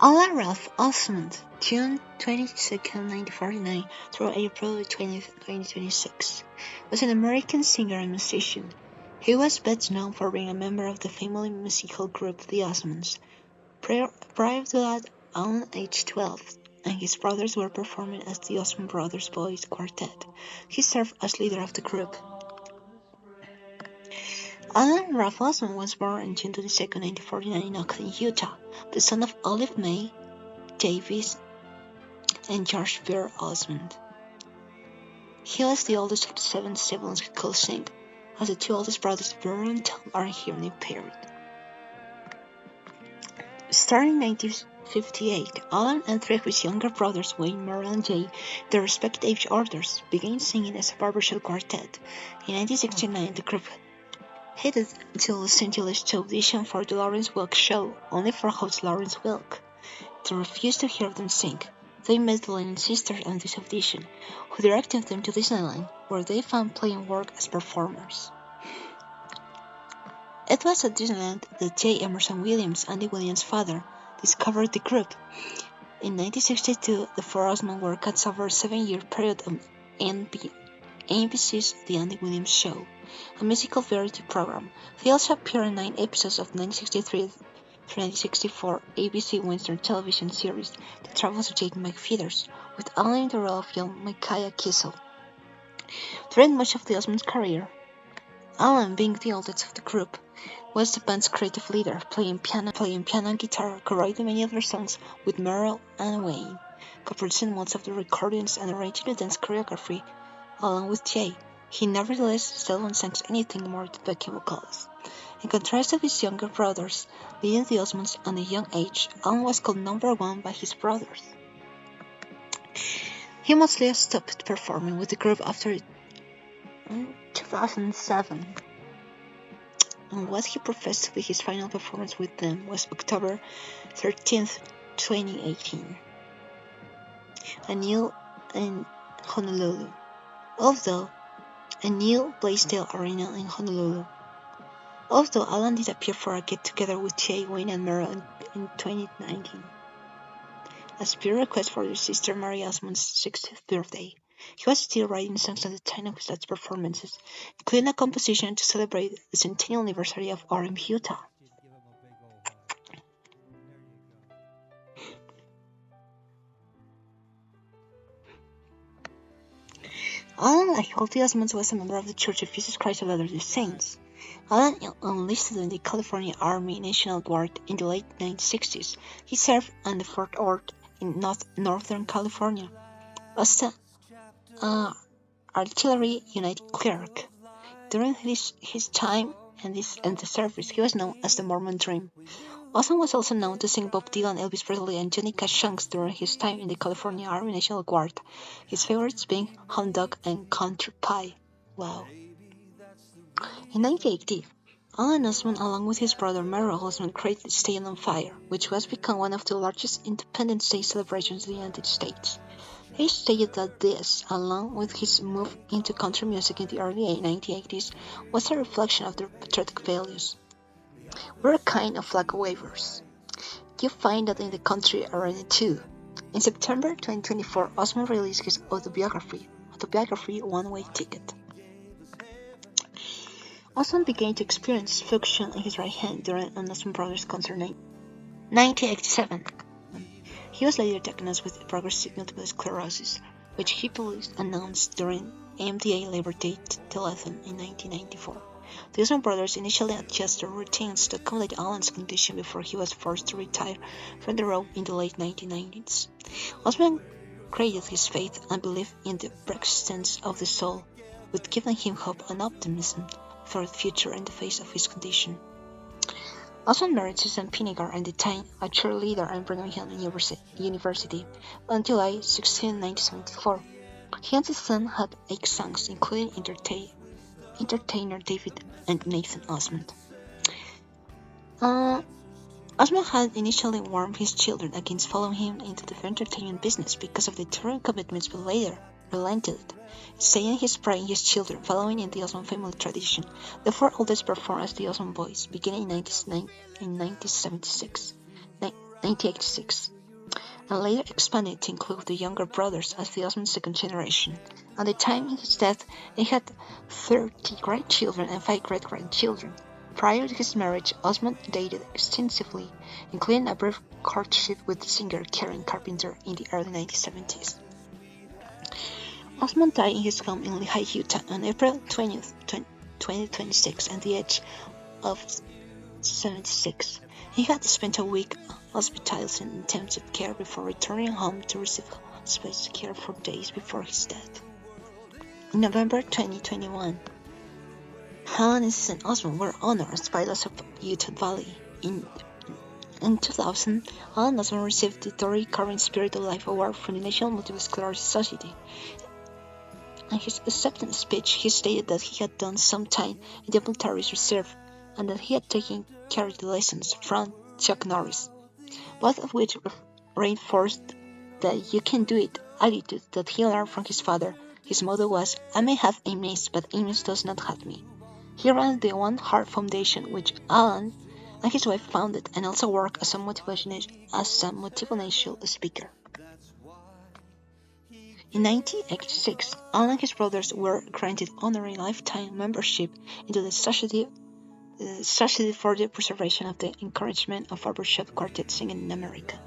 Alan Osmond, June 22, 1949 through April 20, 2026, was an American singer and musician. He was best known for being a member of the family musical group The Osmonds. Prior to that, Alan, aged 12, and his brothers were performing as the Osmond Brothers Boys Quartet. He served as leader of the group. Alan Ralph Osmond was born on June 22, 1949 in Oakland, Utah, the son of Olive May Davis and George Bear Osmond. He was the oldest of the 7 siblings who could sing, as the 2 oldest brothers, Bear and Tom, are hearing impaired. Starting in 1958, Alan and 3 of his younger brothers, Wayne, Merle, and Jay, their respective age orders, began singing as a barbershop quartet. In 1969, the group headed to Los Angeles to audition for the Lawrence Welk Show, only for host Lawrence Welk to refuse to hear them sing. They met the Lennon sisters on this audition, who directed them to Disneyland, where they found playing work as performers. It was at Disneyland that J. Emerson Williams, Andy Williams' father, discovered the group. In 1962, the 4 Osmond were cast over a 7-year period on NBC's The Andy Williams Show, a musical variety program. They also appeared in 9 episodes of 1963 through 1964 ABC Western television series The Travels of Jake McFeathers, with Alan in the role of young Micaiah Kissel. During much of the Osmond's career, Alan, being the oldest of the group, was the band's creative leader, playing piano and guitar, co-writing many of their songs with Merle and Wayne, co-producing most of the recordings and arranging the dance choreography along with Jay. He nevertheless seldom sang anything more than backing vocals. In contrast to his younger brothers, leading the Osmonds at a young age, Alan was called number 1 by his brothers. He mostly stopped performing with the group after 2007, and what he professed to be his final performance with them was October 13, 2018, in Honolulu, although a new Blaisdell Arena in Honolulu. Although Alan did appear for a get-together with Jay, Wayne, and Merle in 2019, as peer request for their sister Mary Osmond's 60th birthday. He was still writing songs at the time of his last performances, including a composition to celebrate the centennial anniversary of RM Utah. Alan, like all the Osmonds, was a member of the Church of Jesus Christ of Latter-day Saints. Alan enlisted in the California Army National Guard in the late 1960s. He served on the Fort Ord in Northern California as an artillery unit clerk. During his time in the service, he was known as the Mormon Dream. Osmond was also known to sing Bob Dylan, Elvis Presley, and Johnny Cash songs during his time in the California Army National Guard, his favorites being Hound Dog and Country Pie. Wow. In 1980, Alan Osmond, along with his brother Merle Osmond, created Staying on Fire, which was become one of the largest Independence Day celebrations in the United States. He stated that this, along with his move into country music in the early 1980s, was a reflection of their patriotic values. We're kind of flag wavers. You find that in the country arena too. In September 2024, Osmond released his autobiography, One Way Ticket. Osmond began to experience dysfunction in his right hand during an Osmond Brothers concert in 1987. He was later diagnosed with progressive multiple sclerosis, which he publicly announced during AMDA Labor Day telethon in 1994. The Osmond brothers initially adjusted their routines to accommodate Alan's condition before he was forced to retire from the road in the late 1990s. Osmond credited his faith and belief in the persistence of the soul with giving him hope and optimism for the future in the face of his condition. Osmond married Susan Pinegar, at the time a cheerleader at Brigham Young University, on July 16, 1974. He and his son had 8 sons, including entertainer David and Nathan Osmond. Osmond had initially warned his children against following him into the entertainment business because of the touring commitments, but later relented, saying his pride in his children, following in the Osmond family tradition. The 4 oldest performed as the Osmond Boys, beginning in 1976. 1986, and later expanded to include the younger brothers as the Osmond second generation. At the time of his death, he had 30 grandchildren and 5 great-grandchildren. Prior to his marriage, Osmond dated extensively, including a brief courtship with singer Karen Carpenter in the early 1970s. Osmond died in his home in Lehi, Utah on April 20th, 2026 at the age of 76. He had spent a week hospitalized in intensive care before returning home to receive hospice care for days before his death. In November 2021, Alan and Osmond were honored as pilots of Utah Valley. In 2000, Alan Osmond received the Tori Curran Spirit of Life Award from the National Multiple Sclerosis Society. In his acceptance speech, he stated that he had done some time in the military reserve and that he had taken character lessons from Chuck Norris, both of which reinforced the "you can do it" attitude that he learned from his father. His motto was, "I may have MS, but MS does not have me." He ran the One Heart Foundation, which Alan and his wife founded, and also worked as a motivational speaker. In 1986, Alan and his brothers were granted honorary lifetime membership into the Society for the Preservation of the Encouragement of Barbershop Quartet Singing in America.